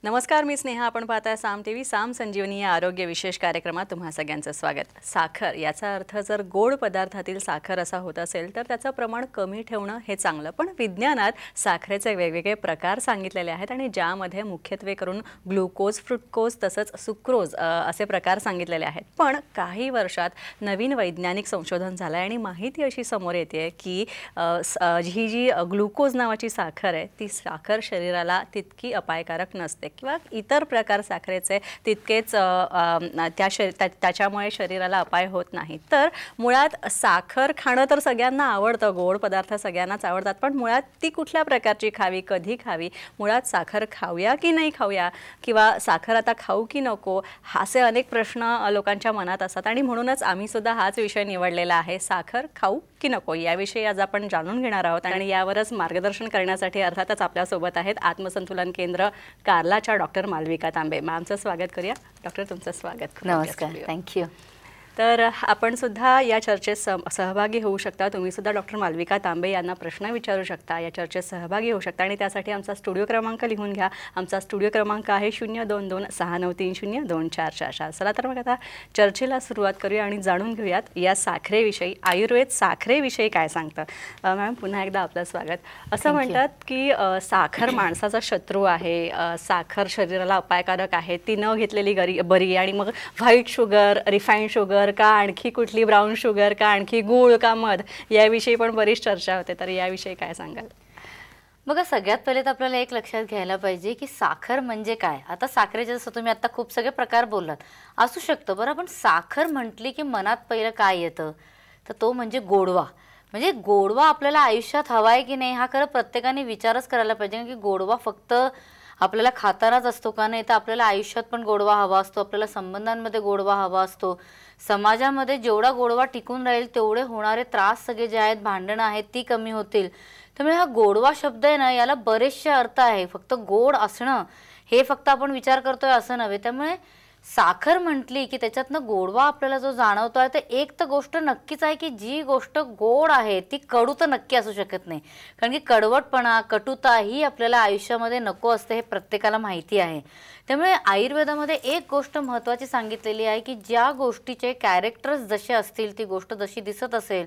नमस्कार, मी स्नेहा. आपण पाहताय साम टीव्ही. साम संजीवनी या आरोग्य विशेष कार्यक्रमात तुम्हा सगळ्यांचं स्वागत. साखर याचा अर्थ जर गोड पदार्थातील साखर असा होत असेल तर त्याचं प्रमाण कमी ठेवणं हे चांगलं. पण विज्ञानात साखरेचे वेगवेगळे प्रकार सांगितलेले आहेत आणि ज्यामध्ये मुख्यत्वे करून ग्लुकोज, फ्रुक्टोज तसंच सुक्रोज असे प्रकार सांगितलेले आहेत. पण काही वर्षात नवीन वैज्ञानिक संशोधन झालं आणि माहिती अशी समोर येते की ही जी ग्लुकोज नावाची साखर आहे ती साखर शरीराला तितकी अपायकारक नसते किंवा इतर प्रकार साखरेचे तितकेच त्याच्यामुळे शरीराला अपाय होत नाही. तर मुळात साखर खाणं तर सगळ्यांना आवडतं, गोड पदार्थ सगळ्यांनाच आवडतात. पण मुळात ती कुठल्या प्रकारची खावी, कधी खावी, मुळात साखर खाऊया की नाही खाऊया किंवा साखर आता खाऊ की नको, असे अनेक प्रश्न लोकांच्या मनात असतात. आणि म्हणूनच आम्ही सुद्धा हाच विषय निवडलेला आहे, साखर खाऊ की नको याविषयी आज आपण जाणून घेणार आहोत. आणि यावरच मार्गदर्शन करण्यासाठी अर्थातच आपल्यासोबत आहेत आत्मसंतुलन केंद्र कार्लाच्या डॉक्टर मालविका तांबे. मॅमचं स्वागत करूया. डॉक्टर, तुमचं स्वागत. नमस्कार, थँक्यू. तर आपण सुद्धा या चर्चेत सहभागी होऊ शकता. तुम्ही सुद्धा डॉक्टर मालविका तांबे यांना प्रश्न विचारू शकता, या चर्चेत सहभागी होऊ शकता. आणि त्यासाठी आमचा स्टुडिओ क्रमांक लिहून घ्या. आमचा स्टुडिओ क्रमांक आहे 02269302444. चला तर मग आता चर्चेला सुरुवात करूया आणि जाणून घेऊयात या साखरेविषयी, आयुर्वेद साखरेविषयी काय सांगतं. मॅम, पुन्हा एकदा आपलं स्वागत. असं म्हणतात की साखर माणसाचा शत्रू आहे, साखर शरीराला अपायकारक आहे, ती न घेतलेली बरी. आणि मग व्हाईट शुगर, रिफाईंड शुगर का आणखी कुठली, ब्राऊन शुगर का आणखी गूळ का मध, याविषयी पण बरीच चर्चा होते. तर याविषयी काय सांगाल? बघा, सगळ्यात पहिले तर आपल्याला एक लक्षात घ्यायला पाहिजे की साखर म्हणजे काय. आता साखरेचे जसं तुम्ही आता खूप सगळे प्रकार बोललात, असू शकतं बरं. पण साखर म्हटली की मनात पहिलं काय येतं, तर तो म्हणजे गोडवा. म्हणजे गोडवा आपल्याला आयुष्यात हवा आहे की नाही हा खरं प्रत्येकाने विचारच करायला पाहिजे. की गोडवा फक्त आपल्याला खातानाच असतो का, नाही तर आपल्याला आयुष्यात पण गोडवा हवा असतो, आपल्याला संबंधांमध्ये गोडवा हवा असतो. समाजामध्ये जेवढा गोडवा टिकून राहील तेवढे होणारे त्रास सगळे जे आहेत, भांडणं आहेत, ती कमी होतील. त्यामुळे हा गोडवा शब्द आहे ना, याला बरेचसे अर्थ आहे. फक्त गोड असणं हे फक्त आपण विचार करतोय असं नव्हे. त्यामुळे साखर म्हटली की त्याच्यातनं गोडवा आपल्याला जो जाणवतोय, तर एक तर गोष्ट नक्कीच आहे की जी गोष्ट गोड आहे ती कडू तर नक्की असू शकत नाही. कारण की कडवटपणा, कटुता ही आपल्याला आयुष्यामध्ये नको असते, हे प्रत्येकाला माहिती आहे. त्यामुळे आयुर्वेदामध्ये एक गोष्ट महत्त्वाची सांगितलेली आहे की ज्या गोष्टीचे कॅरेक्टर्स जसे असतील, ती गोष्ट जशी दिसत असेल,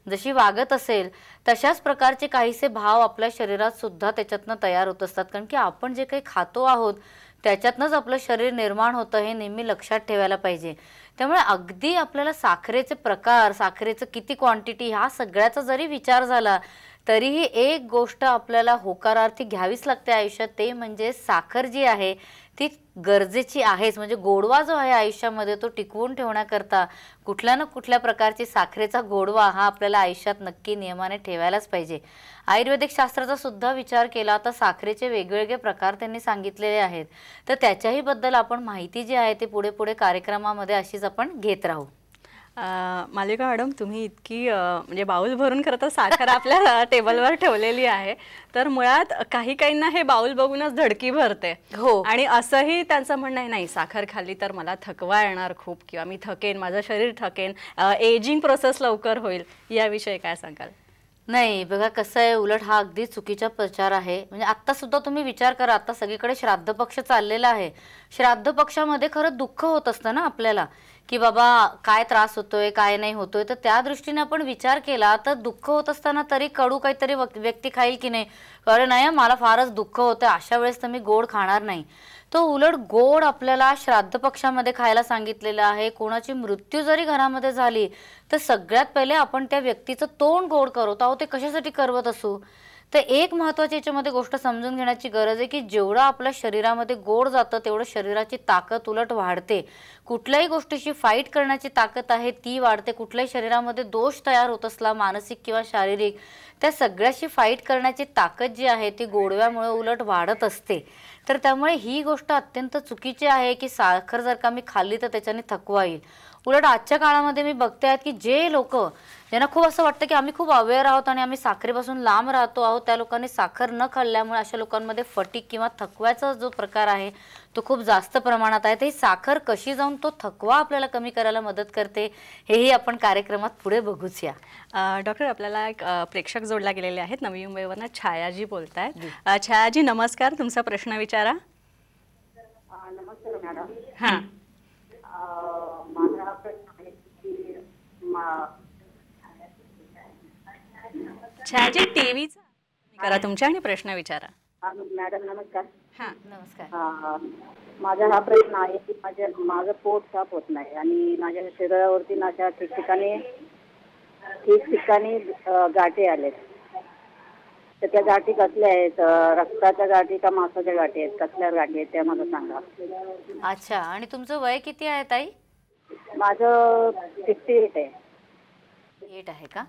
जशी वागत असेल, तशाच प्रकारचे काहीसे भाव आपल्या शरीरात सुद्धा त्याच्यातनं तयार होत असतात. कारण की आपण जे काही खातो आहोत त्याच्यातनंच आपलं शरीर निर्माण होतं, हे नेहमी लक्षात ठेवायला पाहिजे. त्यामुळे अगदी आपल्याला साखरेचे प्रकार, साखरेचं किती क्वांटिटी, ह्या सगळ्याचा जरी विचार झाला तरीही एक गोष्ट आपल्याला होकारार्थी घ्यावीच लागते आयुष्यात, ते म्हणजे साखर जी आहे ती गरजेची आहेच. म्हणजे गोडवा जो आहे आयुष्यामध्ये तो टिकवून ठेवण्याकरता कुठल्या ना कुठल्या प्रकारची साखरेचा गोडवा हा आपल्याला आयुष्यात नक्की नियमाने ठेवायलाच पाहिजे. आयुर्वेदिक शास्त्राचा सुद्धा विचार केला तर साखरेचे वेगवेगळे प्रकार त्यांनी सांगितलेले आहेत. तर त्याच्याही बद्दल आपण माहिती जी आहे ती पुढे पुढे कार्यक्रमामध्ये अशीच आपण घेत राहू. मालविका मॅडम, तुम्ही इतकी म्हणजे बाउल भरून खरं तर साखर आपल्या टेबलवर ठेवलेली आहे, तर मुळात काही काहींना हे बाउल बघूनच धडकी भरते. हो. आणि असंही त्यांचं म्हणणं आहे, नाही साखर खाल्ली तर मला थकवा येणार खूप, किंवा मी थकेन, माझं शरीर थकेन, एजिंग प्रोसेस लवकर होईल. याविषयी काय सांगाल? नाही बघा, कसं आहे, उलट हा अगदी चुकीचा प्रचार आहे. म्हणजे आत्ता सुद्धा तुम्ही विचार करा, आता सगळीकडे श्राद्ध पक्ष चाललेला आहे. श्राद्ध पक्षामध्ये खरं दुःख होत असतं ना आपल्याला, की बाबा काय त्रास होतोय, काय नाही होतोय. तर त्या दृष्टीने आपण विचार केला तर दुःख होत असताना तरी कडू काहीतरी व्यक्ती खाईल की नाही, अरे नाही मला फारच दुःख होतं, अशा वेळेस तर मी गोड खाणार नाही. तो उलट गोड आपल्याला श्राद्ध पक्षामध्ये खायला सांगितलेलं आहे. कोणाची मृत्यू जरी घरामध्ये झाली तर सगळ्यात पहिले आपण त्या व्यक्तीचं तोंड गोड करत आहोत, ते कशासाठी करवत असू. तर एक महत्त्वाची याच्यामध्ये गोष्ट समजून घेण्याची गरज आहे की जेवढं आपल्या शरीरामध्ये गोड जातं तेवढं शरीराची ताकद उलट वाढते. कुठल्याही गोष्टीशी फाईट करण्याची ताकद आहे ती वाढते. कुठल्याही शरीरामध्ये दोष तयार होत असला, मानसिक किंवा शारीरिक, त्या सगळ्याशी फाईट करण्याची ताकद जी आहे ती गोडव्यामुळे उलट वाढत असते. तर त्यामुळे ही गोष्ट अत्यंत चुकीची आहे की साखर जर का मी खाल्ली तर त्याच्याने थकवा येईल. उलट आजच्या काळामध्ये मी बघते आहेत की जे लोक ज्यांना खूप असं वाटतं की आम्ही खूप अवेअर आहोत आणि आम्ही साखरेपासून लांब राहतो आहोत, त्या लोकांनी साखर न खाल्ल्यामुळे अशा लोकांमध्ये फटीक किंवा थकव्याचा जो प्रकार आहे तो खूप जास्त प्रमाणात आहे. तर ही साखर कशी जाऊन तो थकवा आपल्याला कमी करायला मदत करते हेही आपण कार्यक्रमात पुढे बघूच या. डॉक्टर, आपल्याला एक प्रेक्षक जोडला गेलेले आहेत नवी मुंबईवरनं, छायाजी बोलतायत. छायाजी नमस्कार, तुमचा प्रश्न विचारा. नमस्कार मॅडम. हां माझा हा प्रश्न आहे की छायाजी टीव्हीचा करा तुमच्या आणि प्रश्न विचारा. मॅडम नमस्कार. हां नमस्कार. माझा हा प्रश्न आहे की माझं पोट साफ होत नाही आणि माझ्या शरीरावरती माझ्या ठिकठिकाणी गाठी आलेत. तर त्या गाठी कसल्या आहेत? रक्ताच्या गाठी का मांसाच्या गाठी आहेत? कसल्या गाठी आहेत त्या मला सांगा. अच्छा, आणि तुमचं वय किती आहे ताई? माझं 68 आहे. 8 आहे का?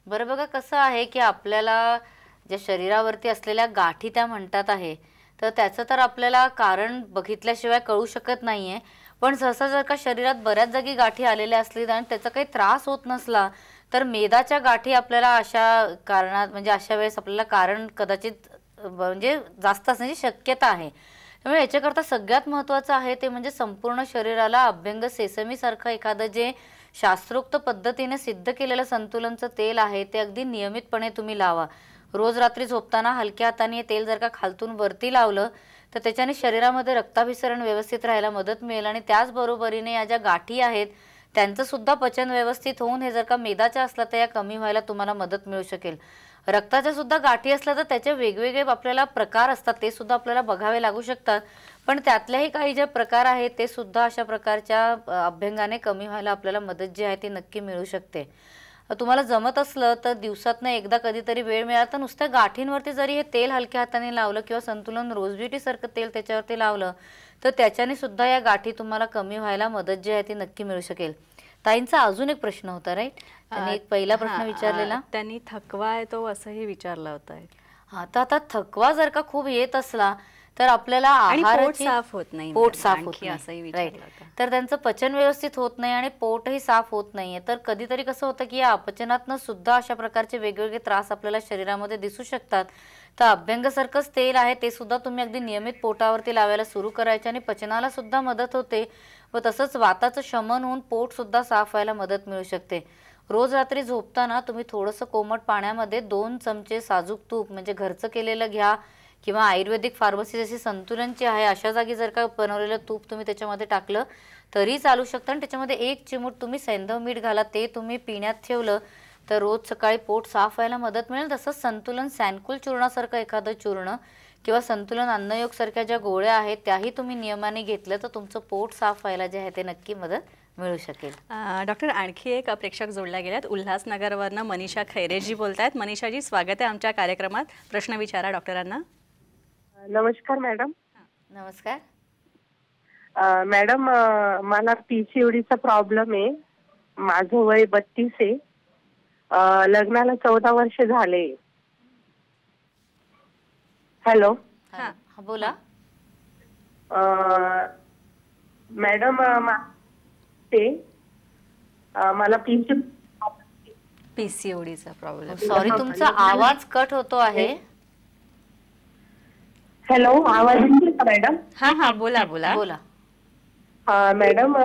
बरं, बघा कसं आहे की आपल्याला ज्या शरीरावरती असलेल्या गाठी त्या म्हणतात आहे, तर त्याचं तर आपल्याला कारण बघितल्याशिवाय कळू शकत नाहीये. पण सहसा जर का शरीरात बऱ्याच जागी गाठी आलेल्या असतील आणि त्याचा काही त्रास होत नसला, तर मेदाच्या गाठी आपल्याला अशा कारणात म्हणजे अशा वेळेस आपल्याला कारण कदाचित म्हणजे जास्त असण्याची शक्यता आहे. त्यामुळे याच्याकरता सगळ्यात महत्त्वाचं आहे ते म्हणजे संपूर्ण शरीराला अभ्यंग सेसमी सारखं एखादं जे शास्त्रोक्त पद्धतीने सिद्ध केलेलं संतुलनचं तेल आहे ते अगदी नियमितपणे तुम्ही लावा. रोज रात्री झोपताना हलक्या हाताने तेल जर का खालतून वरती लावलं तर त्याच्याने शरीरामध्ये रक्ताभिसरण व्यवस्थित राहायला मदत मिळेल आणि त्याचबरोबरीने या ज्या गाठी आहेत त्यांचं सुद्धा पचन व्यवस्थित होऊन हे जर का मेदाच्या असला तर या कमी व्हायला तुम्हाला मदत मिळू शकेल. रक्ताच्या सुद्धा गाठी असल्या तर त्याचे वेगवेगळे आपल्याला प्रकार असतात, ते सुद्धा आपल्याला बघावे लागू शकतात. पण त्यातल्याही काही जे प्रकार आहेत ते सुद्धा अशा प्रकारच्या अभ्यंगाने कमी व्हायला आपल्याला मदत जी आहे ती नक्की मिळू शकते. तुम्हाला जमत असलं तर दिवसातनं एकदा कधीतरी वेळ मिळाला तर नुसत्या गाठींवरती जरी हे तेल हलक्या हाताने लावलं किंवा संतुलन रोजब्युटी सारखं तेल त्याच्यावरती लावलं तर त्याच्याने सुद्धा या गाठी तुम्हाला कमी व्हायला मदत जी आहे ती नक्की मिळू शकेल. ताईंचा अजून एक प्रश्न होता, राईट? त्यांनी एक पहिला प्रश्न विचारलेला, त्यांनी थकवा आहे तो असंही विचारलं होतं. हा, तर आता थकवा जर का खूप येत असला तर आपल्याला पोट आहाराची साफ होत नाही, पोट साफ होत आणखी नाही, असंही राईट. विचारलं होतं. तर त्यांचं पचन व्यवस्थित होत नाही आणि पोटही साफ होत नाहीये. तर कधीतरी कसं होतं की या अपचनातनं सुद्धा अशा प्रकारचे वेगवेगळे त्रास आपल्याला शरीरामध्ये दिसू शकतात. तर अभ्यंगासारखंच तेल आहे ते सुद्धा तुम्ही अगदी नियमित पोटावरती लावायला सुरू करायचे आणि पचनाला सुद्धा मदत होते व तसंच वाताचं शमन होऊन पोट सुद्धा साफ व्हायला मदत मिळू शकते. रोज रात्री झोपताना तुम्ही थोडंसं कोमट पाण्यामध्ये 2 चमचे साजूक तूप म्हणजे घरचं केलेलं घ्या किंवा आयुर्वेदिक फार्मसी जशी संतुलनची आहे अशा जागी जर का बनवलेलं तूप तुम्ही त्याच्यामध्ये टाकलं तरी चालू शकतं आणि त्याच्यामध्ये 1 चिमूट तुम्ही सैंधव मीठ घाला, ते तुम्ही पिण्यात ठेवलं तर रोज सकाळी पोट साफ व्हायला मदत मिळेल. तसंच संतुलन सॅनकुल चूर्णासारखं एखादं चूर्ण किंवा संतुलन अन्नयोग सारख्या ज्या गोळ्या आहेत त्याही तुम्ही नियमाने घेतल्या तर तुमचं पोट साफ व्हायला जे आहे ते नक्की मदत मिळू शकेल. डॉक्टर, आणखी एक प्रेक्षक जोडल्या गेल्यात. उल्हासनगरवरनं मनीषा खैरेजी बोलतायत. मनीषाजी, स्वागत आहे आमच्या कार्यक्रमात. प्रश्न विचारा डॉक्टरांना. नमस्कार मॅडम. नमस्कार. मॅडम, मला पीसीओडीचा प्रॉब्लेम आहे. माझं वय 32 आहे. लग्नाला 14 वर्ष झाले. हॅलो. हा, बोला. मॅडम, मला पीसीओडीचा प्रॉब्लेम. सॉरी, तुमचा आवाज कट होतो आहे. हॅलो, आवाज येतोय का मॅडम? हा, बोला बोला बोला. मॅडम,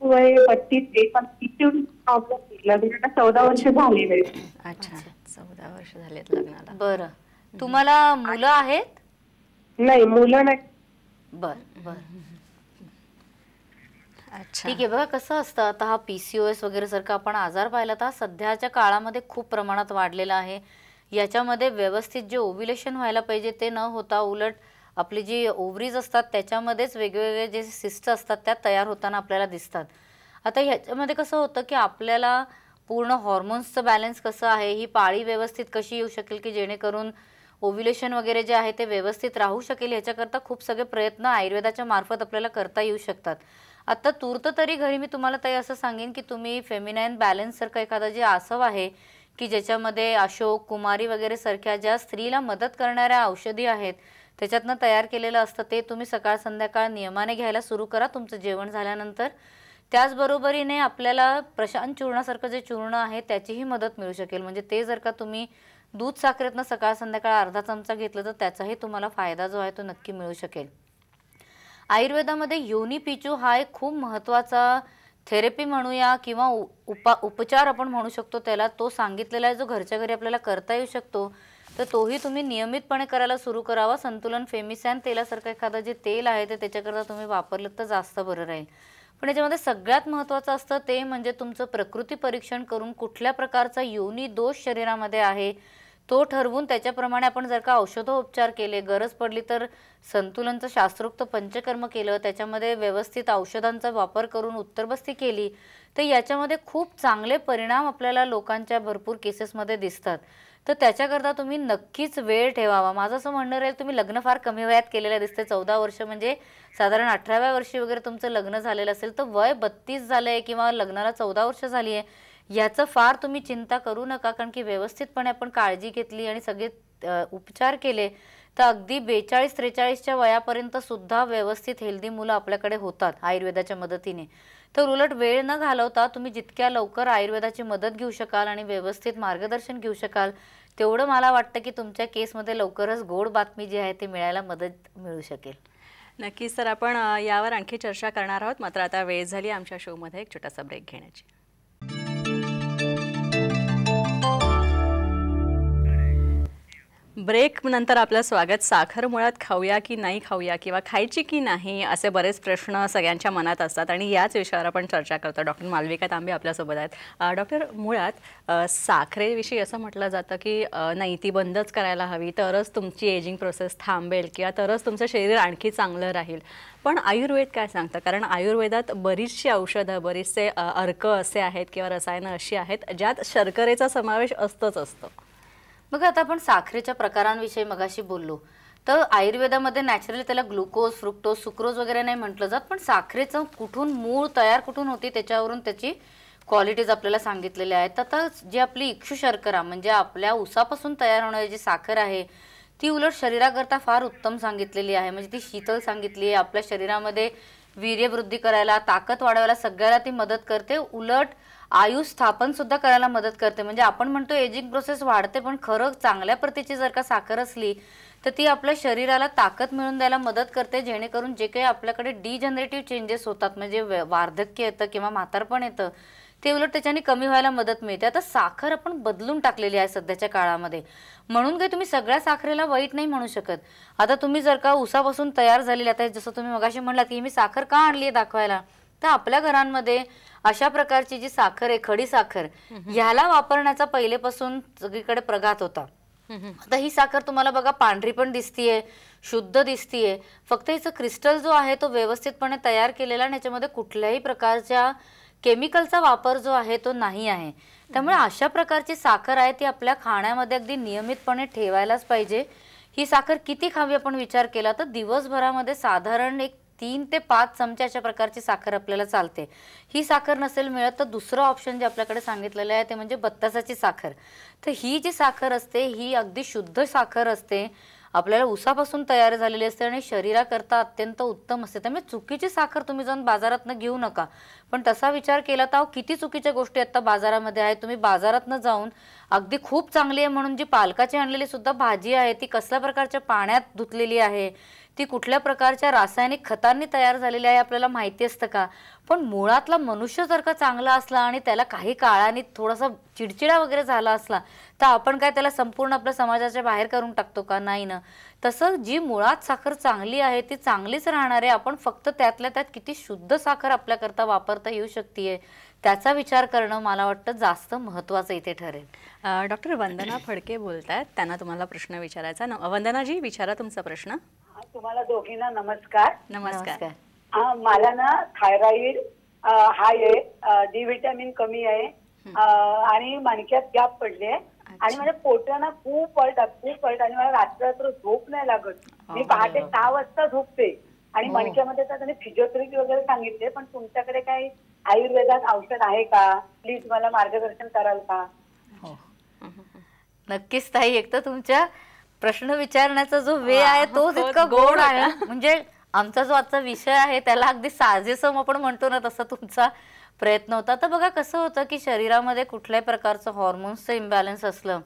वय 32 आहे पण पीसीओडी प्रॉब्लेम आहे. लग्नाला 14 वर्ष झाले. अच्छा, 14 वर्ष झालेत लग्नाला. बरं, तुम्हाला मुलं आहेत? नाही, मुलं नाही. बर बर, अच्छा, ठीक आहे. बघा कसं असतं, आता हा PCOS वगैरे सारखा आपण आजार पाहिला तर सध्याच्या काळामध्ये खूप प्रमाणात वाढलेला आहे. याच्यामध्ये व्यवस्थित जे ओव्युलेशन व्हायला पाहिजे ते न होता उलट आपली जी ओव्हरीज असतात त्याच्यामध्येच वेगवेगळे जे सिस्ट असतात त्या तयार होताना आपल्याला दिसतात. आता ह्याच्यामध्ये कसं होतं की आपल्याला पूर्ण हॉर्मोन्सचं बॅलन्स कसं आहे, ही पाळी व्यवस्थित कशी येऊ शकेल की जेणेकरून ओव्युलेशन वगैरे जे आहे ते व्यवस्थित राहू शकेल, ह्याच्याकरता खूप सगळे प्रयत्न आयुर्वेदाच्या मार्फत आपल्याला करता येऊ शकतात. आता तूर्त तरी घरी मी तुम्हाला ताई असं सांगेन की तुम्ही फेमिनाईन बॅलन्स सारखं एखादं जे आसव आहे की ज्याच्यामध्ये अशोक, कुमारी वगैरे सारख्या ज्या स्त्रीला मदत करणाऱ्या औषधी आहेत त्याच्यातनं तयार केलेलं असतं ते तुम्ही सकाळ संध्याकाळ नियमाने घ्यायला सुरू करा तुमचं जेवण झाल्यानंतर. त्याचबरोबरीने आपल्याला प्रशांत चूर्णासारखं जे चूर्ण आहे त्याचीही मदत मिळू शकेल. म्हणजे ते जर का तुम्ही दूध साखरेतनं सकाळ संध्याकाळ अर्धा चमचा घेतलं तर त्याचाही तुम्हाला फायदा जो आहे तो नक्की मिळू शकेल. आयुर्वेदामध्ये योनी पिचू हा एक खूप महत्त्वाचा थेरपी म्हणूया किंवा उपचार आपण म्हणू शकतो त्याला, तो सांगितलेला आहे जो घरच्या घरी आपल्याला करता येऊ शकतो. तर तोही तुम्ही नियमितपणे करायला सुरू करावा. संतुलन फेमिसॅन तेलासारखं एखादं जे तेल आहे ते त्याच्याकरता तुम्ही वापरलं तर जास्त बरं राहील. पण याच्यामध्ये सगळ्यात महत्त्वाचं असतं ते म्हणजे तुमचं प्रकृती परीक्षण करून कुठल्या प्रकारचा योनी दोष शरीरामध्ये आहे तो ठरवून त्याच्याप्रमाणे आपण जर का औषधोपचार केले, गरज पडली तर संतुलनचं शास्त्रोक्त पंचकर्म केलं, त्याच्यामध्ये व्यवस्थित औषधांचा वापर करून उत्तरबस्ती केली, तर याच्यामध्ये खूप चांगले परिणाम आपल्याला लोकांच्या भरपूर केसेसमध्ये दिसतात. तर त्याच्याकरता तुम्ही नक्कीच वेळ ठेवावा. माझं असं म्हणणं राहील, तुम्ही लग्न फार कमी वयात केलेलं दिसते. 14 वर्ष म्हणजे साधारण 18व्या वर्षी वगैरे तुमचं लग्न झालेलं असेल, तर वय 32 झालं आहे किंवा लग्नाला 14 वर्ष झाली आहे, याचं फार तुम्ही चिंता करू नका. कारण की व्यवस्थितपणे आपण काळजी घेतली आणि सगळे उपचार केले तर अगदी 42-43च्या वयापर्यंत सुद्धा व्यवस्थित हेल्दी मुलं आपल्याकडे होतात आयुर्वेदाच्या मदतीने. तर उलट वेळ न घालवता तुम्ही जितक्या लवकर आयुर्वेदाची मदत घेऊ शकाल आणि व्यवस्थित मार्गदर्शन घेऊ शकाल तेवढं मला वाटतं की तुमच्या केसमध्ये लवकरच गोड बातमी जी आहे ती मिळायला मदत मिळू शकेल. नक्कीच सर, आपण यावर आणखी चर्चा करणार आहोत. मात्र आता वेळ झाली आमच्या शोमध्ये एक छोटासा ब्रेक घेण्याची. ब्रेक नंतर आपलं स्वागत. साखर मुळात खाऊया की नाही खाऊया किंवा खायची की नाही असे बरेच प्रश्न सगळ्यांच्या मनात असतात आणि याच विषयावर आपण चर्चा करतो. डॉक्टर मालविका तांबे आपल्यासोबत आहेत. डॉक्टर, मुळात साखरेविषयी असं म्हटलं जातं की नाही, ती बंदच करायला हवी, तरच तुमची एजिंग प्रोसेस थांबेल किंवा तरच तुमचं शरीर आणखी चांगलं राहील. पण आयुर्वेद काय सांगतं? कारण आयुर्वेदात बरीचशी औषधं, बरेचसे अर्क असे आहेत किंवा रसायनं अशी आहेत ज्यात शर्करेचा समावेश असतो. मग आता आपण साखरेच्या प्रकारांविषयी मगाशी बोललो, तर आयुर्वेदामध्ये नॅचरली त्याला ग्लुकोज, फ्रुक्टोज, सुक्रोज वगैरे नाही म्हटलं जात, पण साखरेचं कुठून मूळ तयार कुठून होती त्याच्यावरून त्याची क्वालिटीज आपल्याला सांगितलेल्या आहेत. आता जी आपली इक्षू शर्करा म्हणजे आपल्या ऊसापासून तयार होणारी जी साखर आहे ती उलट शरीराकरता फार उत्तम सांगितलेली आहे. म्हणजे ती शीतल सांगितली आहे, आपल्या शरीरामध्ये वीर्यवृद्धी करायला, ताकद वाढवायला सगळ्याला ती मदत करते. उलट आयुष स्थापन सुद्धा करायला मदत करते. म्हणजे आपण म्हणतो एजिंग प्रोसेस वाढते, पण खरं चांगल्या प्रतीची जर का साखर असली तर ती आपल्या शरीराला ताकद मिळवून द्यायला मदत करते, जेणेकरून जे काही आपल्याकडे डिजनरेटिव्ह चेंजेस होतात म्हणजे वार्धक्य येतं किंवा म्हातारपण येतं ते उलट त्याच्याने कमी व्हायला मदत मिळते. आता साखर आपण बदलून टाकलेली आहे सध्याच्या काळामध्ये, म्हणून काही तुम्ही सगळ्या साखरेला वाईट नाही म्हणू शकत. आता तुम्ही जर का ऊसापासून तयार झालेली, आता जसं तुम्ही मगाशी म्हणलात की मी साखर का आणली आहे दाखवायला, तर आपल्या घरांमध्ये अशा प्रकारची जी साखर आहे, खडी साखर, ह्याला वापरण्याचा पहिलेपासून सगळीकडे प्रघात होता. आता ही साखर तुम्हाला बघा पांढरी पण दिसतीये, शुद्ध दिसतीये, फक्त हिचं क्रिस्टल जो आहे तो व्यवस्थितपणे तयार केलेला आणि याच्यामध्ये कुठल्याही प्रकारच्या केमिकलचा वापर जो आहे तो नाही आहे. त्यामुळे अशा प्रकारची साखर आहे ती आपल्या खाण्यामध्ये अगदी नियमितपणे ठेवायलाच पाहिजे. ही साखर किती खावी आपण विचार केला तर दिवसभरामध्ये साधारण एक 3 ते 5 चमचे अशा प्रकारची साखर आपल्याला चालते. ही साखर नसेल मिळत तर दुसरं ऑप्शन जे आपल्याकडे सांगितलेलं आहे ते म्हणजे बत्तासाची साखर. तर ही जी साखर असते ही अगदी शुद्ध साखर असते, आपल्याला ऊसापासून तयार झालेली असते आणि शरीराकरता अत्यंत उत्तम असते. त्यामुळे चुकीची साखर तुम्ही जाऊन बाजारातनं घेऊ नका. पण तसा विचार केला तर किती चुकीच्या गोष्टी आता बाजारामध्ये आहेत. तुम्ही बाजारातनं जाऊन अगदी खूप चांगली आहे म्हणून जी पालकाची आणलेली सुद्धा भाजी आहे ती कसल्या प्रकारच्या पाण्यात धुतलेली आहे, ती कुठल्या प्रकारच्या रासायनिक खतांनी तयार झालेली आहे आपल्याला माहिती असतं का? पण मुळातला मनुष्य जर का चांगला असला आणि त्याला काही काळाने थोडासा चिडचिडा वगैरे झाला असला तर आपण काय त्याला संपूर्ण आपल्या समाजाच्या बाहेर करून टाकतो का? नाही ना. तसं जी मुळात साखर चांगली आहे ती चांगलीच राहणार आहे. आपण फक्त त्यातल्या त्यात किती शुद्ध साखर आपल्याकरता वापरता येऊ शकते त्याचा विचार करणं मला वाटतं जास्त महत्त्वाचं इथे ठरेल. डॉक्टर वंदना फडके बोलतायत, त्यांना तुम्हाला प्रश्न विचारायचा. वंदनाजी, विचारा तुमचा प्रश्न. तुम्हाला दोघींना नमस्कार. नमस्कार. मला ना थायरॉइड हाय आहे, डी व्हिटॅमिन कमी आहे आणि मणक्यात गॅप पडले आणि माझ्या पोटाना खूप पळतात आणि मला रात्र झोप नाही लागत. मी पहाटे 6 वाजता झोपते आणि मणक्यामध्ये तर फिजिओथेरपी वगैरे सांगितले, पण तुमच्याकडे काही आयुर्वेदात औषध आहे का? प्लीज मला मार्गदर्शन कराल का? नक्कीच ताई, एक तर तुमच्या प्रश्न विचारण्याचा जो वे आहे तो इतका गोड आहे. म्हणजे आमचा जो आजचा विषय आहे त्याला अगदी साजेसम आपण म्हणतो ना तसा तुमचा प्रयत्न होता. तर बघा कसं होतं की शरीरामध्ये कुठल्याही प्रकारचं हॉर्मोन्सचं इम्बॅलन्स असलं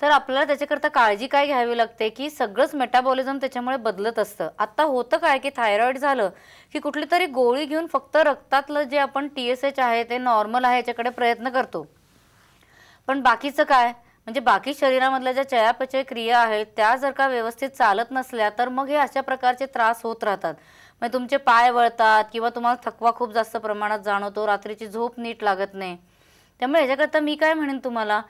तर आपल्याला त्याच्याकरता काळजी काय घ्यावी लागते की सगळंच मेटाबॉलिझम त्याच्यामुळे बदलत असतं. आता होतं काय की थायरॉइड झालं की कुठली तरी गोळी घेऊन फक्त रक्तातलं जे आपण TSH आहे ते नॉर्मल आहे याच्याकडे प्रयत्न करतो, पण बाकीचं काय म्हणजे बाकी शरीरामधल्या ज्या चयापचय क्रिया आहेत त्या जर का व्यवस्थित चालत नसल्या तर मग हे अशा प्रकारचे त्रास होत राहतात. म्हणजे तुमचे पाय वळतात किंवा तुम्हाला थकवा खूप जास्त प्रमाणात जाणवतो, रात्रीची झोप नीट लागत नाही. त्यामुळे याच्याकरता मी काय म्हणेन तुम्हाला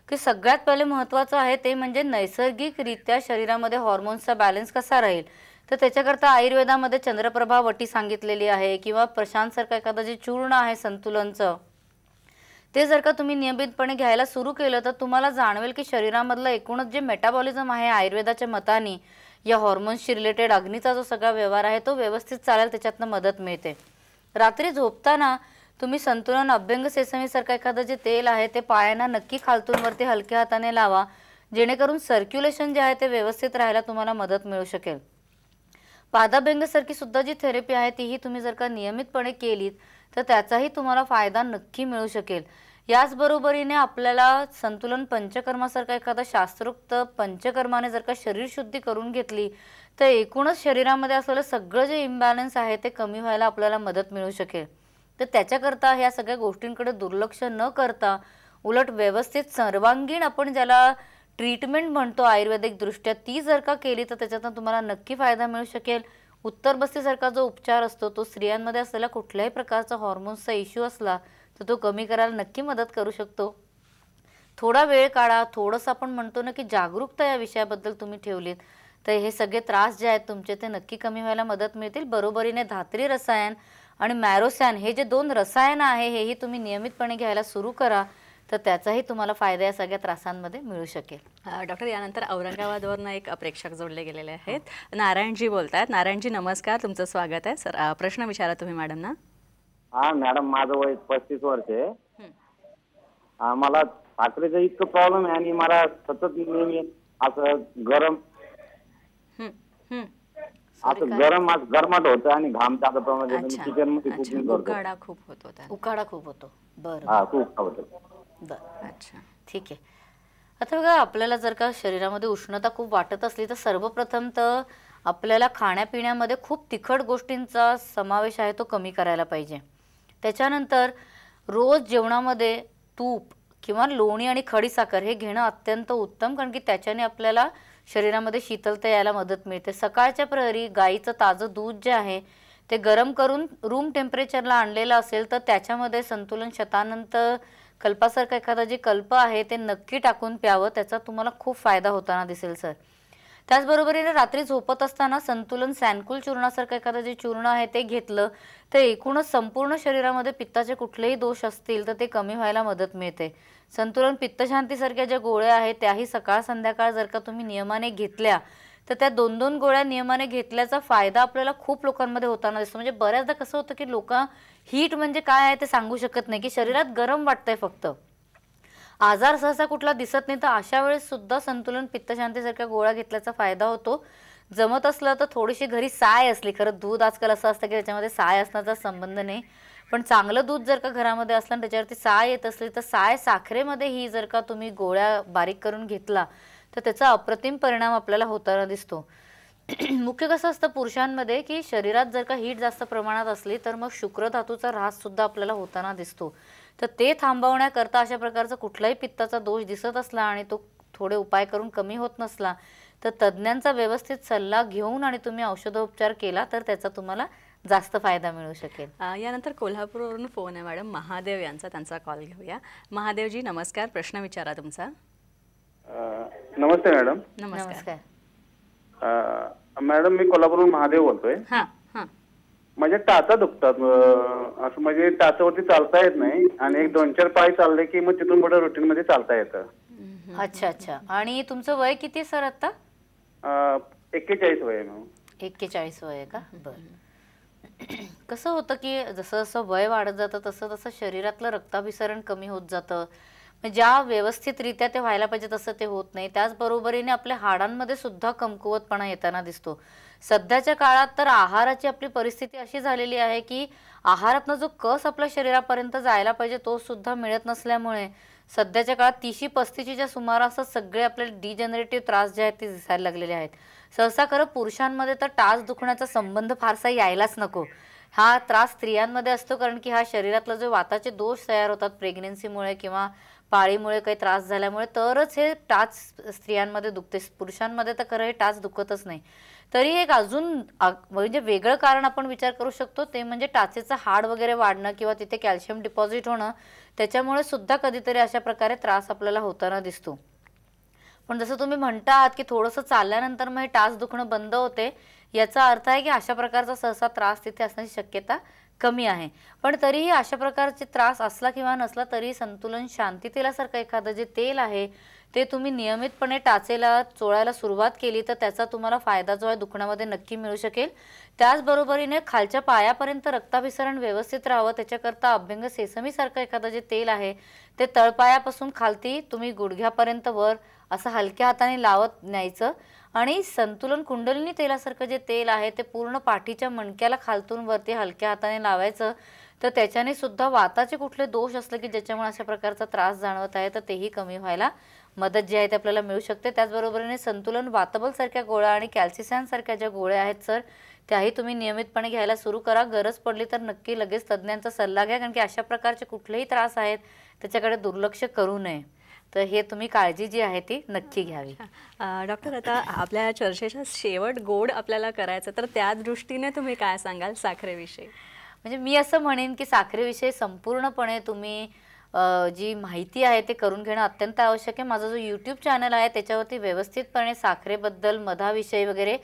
की सगळ्यात पहिले महत्त्वाचं आहे ते म्हणजे नैसर्गिकरित्या शरीरामध्ये हॉर्मोन्सचा बॅलन्स कसा राहील. तर त्याच्याकरता आयुर्वेदामध्ये चंद्रप्रभा वटी सांगितलेली आहे किंवा प्रशांतसारखं एखादं जे चूर्ण आहे संतुलनचं, ते जर का तुम्ही नियमितपणे घ्यायला सुरू केलं तर तुम्हाला जाणवेल की शरीरामधलं एकूणच जे मेटाबॉलिझम आहे आयुर्वेदाच्या मताने या हॉर्मोन्सशी रिलेटेड अग्नीचा जो सगळा व्यवहार आहे तो व्यवस्थित चालेल, त्याच्यातनं मदत मिळते. रात्री झोपताना तुम्ही संतुलन अभ्यंग सेसमीसारखं एखादं जे तेल आहे ते पायांना नक्की खालतून वरती हलक्या हाताने लावा, जेणेकरून सर्क्युलेशन जे आहे ते व्यवस्थित राहायला तुम्हाला मदत मिळू शकेल. पादाभ्यंगसारखी सुद्धा जी थेरपी आहे तीही तुम्ही जर का नियमितपणे केलीत तर त्याचाही तुम्हाला फायदा नक्की मिळू शकेल. याचबरोबरीने आपल्याला संतुलन पंचकर्मासारखा एखादा शास्त्रोक्त पंचकर्माने जर का शरीर शुद्धी करून घेतली तर एकूणच शरीरामध्ये असलेलं सगळं जे इम्बॅलन्स आहे ते कमी व्हायला आपल्याला मदत मिळू शकेल. तर त्याच्याकरता ह्या सगळ्या गोष्टींकडे दुर्लक्ष न करता उलट व्यवस्थित सर्वांगीण आपण ज्याला ट्रीटमेंट म्हणतो आयुर्वेदिक दृष्ट्या ती जर का केली तर त्याच्यातून तुम्हाला नक्की फायदा मिळू शकेल. उत्तर बस्तीसारखा जो उपचार असतो तो स्त्रियांमध्ये असलेला कुठल्याही प्रकारचा हॉर्मोन्सचा इश्यू असला तर तो कमी करायला नक्की मदत करू शकतो. थोडा वेळ काढा, थोडंसं आपण म्हणतो ना की जागरूकता या विषयाबद्दल तुम्ही ठेवलीत तर हे सगळे त्रास जे आहेत तुमचे ते नक्की कमी व्हायला मदत मिळतील. बरोबरीने धात्री रसायन आणि मॅरोसॅन हे जे 2 रसायन आहे हेही तुम्ही नियमितपणे घ्यायला सुरू करा तर त्याचाही तुम्हाला फायदा या सगळ्या त्रासांमध्ये मिळू शकेल. डॉक्टर, यानंतर औरंगाबादवरनं एक प्रेक्षक जोडले गेलेले आहेत. नारायणजी बोलतायत. नारायणजी नमस्कार, तुमचं स्वागत आहे. सर प्रश्न विचारा तुम्ही मॅडमना. हा मॅडम, माझं वय 35 वर्ष आहे. मला साखरेचा इतकं प्रॉब्लेम आहे आणि मला सतत नेहमी असं गरम गरमाट होतं आणि घाम टाकत किचन मध्ये कुकिंग करतो. उकाडा खूप होतो. उकाडा खूप होतो. बरं. हा खूप होतं. बरं, अच्छा, ठीक आहे. आता बघा, आपल्याला जर का शरीरामध्ये उष्णता खूप वाटत असली तर सर्वप्रथम तर आपल्याला खाण्यापिण्यामध्ये खूप तिखट गोष्टींचा समावेश आहे तो कमी करायला पाहिजे. त्याच्यानंतर रोज जेवणामध्ये तूप किंवा लोणी आणि खडीसाखर हे घेणं अत्यंत उत्तम, कारण की त्याच्याने आपल्याला शरीरामध्ये शीतलता यायला मदत मिळते. सकाळच्या प्रहरी गाईचं ताजं दूध जे आहे ते गरम करून रूम टेम्परेचरला आणलेलं असेल तर त्याच्यामध्ये संतुलन शतानंत कल्पासारखं एखादा जे कल्प आहे ते नक्की टाकून प्यावं, त्याचा तुम्हाला खूप फायदा होताना दिसेल सर. त्याचबरोबरीने रात्री झोपत असताना संतुलन सॅनकुल चूर्णासारखं एखादं जे चूर्ण आहे ते घेतलं तर एकूणच संपूर्ण शरीरामध्ये पित्ताचे कुठलेही दोष असतील तर ते कमी व्हायला मदत मिळते. संतुलन पित्तशांतीसारख्या ज्या गोळ्या आहेत त्याही सकाळ संध्याकाळ जर का तुम्ही नियमाने घेतल्या तर त्या 2-2 गोळ्या नियमाने घेतल्याचा फायदा आपल्याला खूप लोकांमध्ये होताना दिसतो. म्हणजे बऱ्याचदा कसं होतं की लोक हीट म्हणजे काय आहे ते सांगू शकत नाही, की शरीरात गरम वाटतंय फक्त, आजार सहसा कुठला दिसत नाही. तर अशा वेळेस सुद्धा संतुलन पित्तशांतीसारख्या गोळ्या घेतल्याचा फायदा होतो. जमत असलं तर थोडीशी घरी साय असली, खरं दूध आजकाल असं असतं की त्याच्यामध्ये साय असण्याचा संबंध नाही, पण चांगलं दूध जर का घरामध्ये असलं आणि त्याच्यावरती साय येत असली तर साय साखरेमध्ये ही जर का तुम्ही गोळ्या बारीक करून घेतला तर त्याचा अप्रतिम परिणाम आपल्याला होताना दिसतो. मुख्य कसं असतं पुरुषांमध्ये की शरीरात जर का हीट जास्त प्रमाणात असली तर मग शुक्र धातूचा ऱ्हास सुद्धा आपल्याला होताना दिसतो. तर ते थांबवण्याकरता अशा प्रकारचा कुठलाही पित्ताचा दोष दिसत असला आणि तो थोडे उपाय करून कमी होत नसला तर तज्ज्ञांचा व्यवस्थित सल्ला घेऊन आणि तुम्ही औषधोपचार केला तर त्याचा तुम्हाला जास्त फायदा मिळू शकेल. यानंतर कोल्हापूरवरून फोन आहे मॅडम महादेव यांचा, त्यांचा कॉल घेऊया. महादेवजी नमस्कार, प्रश्न विचारा तुमचा. नमस्ते मॅडम. नमस्कार. मॅडम, मी कोल्हापूरहून महादेव बोलतोय. माझ्या टाचा दुखतात, असं म्हणजे टाचावरती चालता येत नाही आणि 1-2-4 पाय चालले की मग तिथून पुढे रुटीन मध्ये चालता येतं. अच्छा अच्छा. आणि तुमचं वय किती सर आता? 41 वय आहे. 41 वय आहे का? बरं. कसं होतं की जसं जसं वय वाढत जातं तसं तसं शरीरातलं रक्ताभिसरण कमी होत जातं. ज्या व्यवस्थितरित्या ते व्हायला पाहिजे तसं ते होत नाही. त्याचबरोबरीने आपल्या हाडांमध्ये सुद्धा कमकुवतपणा येताना दिसतो. सध्याच्या काळात तर आहाराची आपली परिस्थिती अशी झालेली आहे की आहारातनं जो कस आपल्या शरीरापर्यंत जायला पाहिजे तो सुद्धा मिळत नसल्यामुळे सध्याच्या काळात 30-35च्या सुमारास सगळे आपले डिजनरेटिव्ह त्रास जे आहेत ते दिसायला लागलेले आहेत. सहसा खरं पुरुषांमध्ये तर टाच दुखण्याचा संबंध फारसा यायलाच नको. हा त्रास स्त्रियांमध्ये असतो, कारण की हा शरीरातला जो वाताचे दोष तयार होतात प्रेग्नेन्सीमुळे किंवा पाळीमुळे काही त्रास झाल्यामुळे तरच हे टाच स्त्रियांमध्ये दुखते, पुरुषांमध्ये तर खरं हे टाच दुखतच नाही. तरी एक अजून म्हणजे वेगळं कारण आपण विचार करू शकतो ते म्हणजे टाचेचं हाड वगैरे वाढणं किंवा तिथे कॅल्शियम डिपॉझिट होणं, त्याच्यामुळे सुद्धा कधीतरी अशा प्रकारे त्रास आपल्याला होताना दिसतो. पण जसं तुम्ही म्हणता आहात की थोडंसं चालल्यानंतर मग हे टाच दुखणं बंद होते, याचा अर्थ आहे की अशा प्रकारचा सहसा त्रास तिथे असण्याची शक्यता कमी आहे. पण तरीही अशा प्रकारचे त्रास असला किंवा नसला तरी संतुलन शांती तेलासारखं एखादं जे तेल आहे ते तुम्ही नियमितपणे टाचेला चोळायला सुरुवात केली तर त्याचा तुम्हाला फायदा जो आहे दुखण्यामध्ये नक्की मिळू शकेल. त्याचबरोबरीने खालच्या पायापर्यंत रक्ताभिसरण व्यवस्थित राहावं त्याच्याकरता अभ्यंग सेसमीसारखं एखादं जे तेल आहे ते तळपायापासून खालती तुम्ही गुडघ्यापर्यंत वर असं हलक्या हाताने लावत न्यायचं आणि संतुलन कुंडलिनी तेलासारखं जे तेल आहे ते पूर्ण पाठीच्या मणक्याला खालतून वरती हलक्या हाताने लावायचं. तर त्याच्याने सुद्धा वाताचे कुठले दोष असले की ज्याच्यामुळे अशा प्रकारचा त्रास जाणवत आहे तर तेही कमी व्हायला मदत जी आहे ते आपल्याला मिळू शकते. त्याचबरोबरीने संतुलन वाताबल सारख्या गोळ्या आणि कॅल्सिसॅन सारख्या ज्या गोळ्या आहेत सर त्याही तुम्ही नियमितपणे घ्यायला सुरू करा. गरज पडली तर नक्की लगेच तज्ज्ञांचा सल्ला घ्या, कारण की अशा प्रकारचे कुठलेही त्रास आहेत त्याच्याकडे दुर्लक्ष करू नये. तर हे तुम्ही काळजी जी आहे ती नक्की घ्यावी. डॉक्टर, आता आपल्या चर्चेचा शेवट गोड आपल्याला करायचं तर त्या दृष्टीने तुम्ही काय सांगाल साखरेविषयी? म्हणजे मी असं म्हणेन की साखरेविषयी संपूर्णपणे तुम्ही जी माहिती आहे ते करून घेणं अत्यंत आवश्यक आहे. माझा जो यूट्यूब चॅनल आहे त्याच्यावरती व्यवस्थितपणे साखरेबद्दल मधाविषयी वगैरे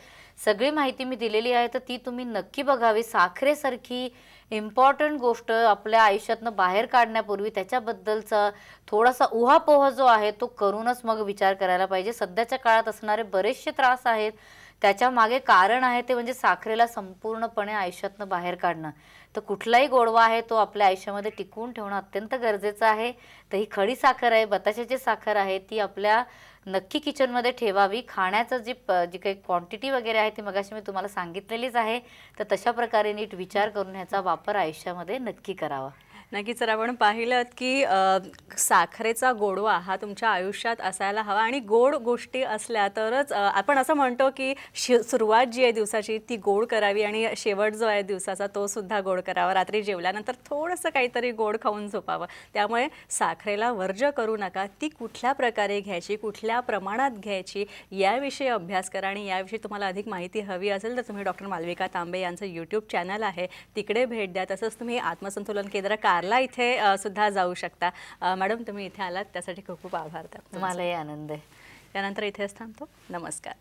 सगळी माहिती मी दिलेली आहे, तर ती तुम्ही नक्की बघावी. साखरेसारखी इम्पॉर्टंट गोष्ट आपल्या आयुष्यातनं बाहेर काढण्यापूर्वी त्याच्याबद्दलचा थोडासा उहापोह जो आहे तो करूनच मग विचार करायला पाहिजे. सध्याच्या काळात असणारे बरेचसे त्रास आहेत त्याच्या मागे कारण आहे ते म्हणजे साखरेला संपूर्णपणे आयुष्यातनं बाहेर काढणं. तर कुठलाही गोडवा आहे तो आपल्या आयुष्यामध्ये टिकवून ठेवणं अत्यंत गरजेचं आहे. तर ही खडी साखर आहे, बताशाची साखर आहे, ती आपल्या नक्की किचनमध्ये ठेवावी. खाण्याचं जी काही क्वांटिटी वगैरे आहे ती मगाशी मी तुम्हाला सांगितलेलीच आहे. तर तशा प्रकारे नीट विचार करून ह्याचा वापर आयुष्यामध्ये नक्की करावा. नक्कीच. तर आपण पाहिलं की साखरेचा गोडवा हा तुमच्या आयुष्यात असायला हवा आणि गोड गोष्टी असल्या तरच आपण असं म्हणतो की सुरुवात जी आहे दिवसाची ती गोड करावी आणि शेवट जो आहे दिवसाचा तो सुद्धा गोड करावा. रात्री जेवल्यानंतर थोडंसं काहीतरी गोड खाऊन झोपावं. त्यामुळे साखरेला वर्ज्य करू नका. ती कुठल्या प्रकारे घ्यायची, कुठल्या प्रमाणात घ्यायची याविषयी अभ्यास करा. आणि याविषयी तुम्हाला अधिक माहिती हवी असेल तर तुम्ही डॉक्टर मालविका तांबे यांचं यूट्यूब चॅनल आहे तिकडे भेट द्या. तसंच तुम्ही आत्मसंतुलन केंद्र ला इथे सुद्धा जाऊ शकता. मॅडम, तुम्ही इथे आलात त्यासाठी खूप खूप आभार. मलाही आनंद आहे. त्यानंतर इथेच थांबतो. नमस्कार.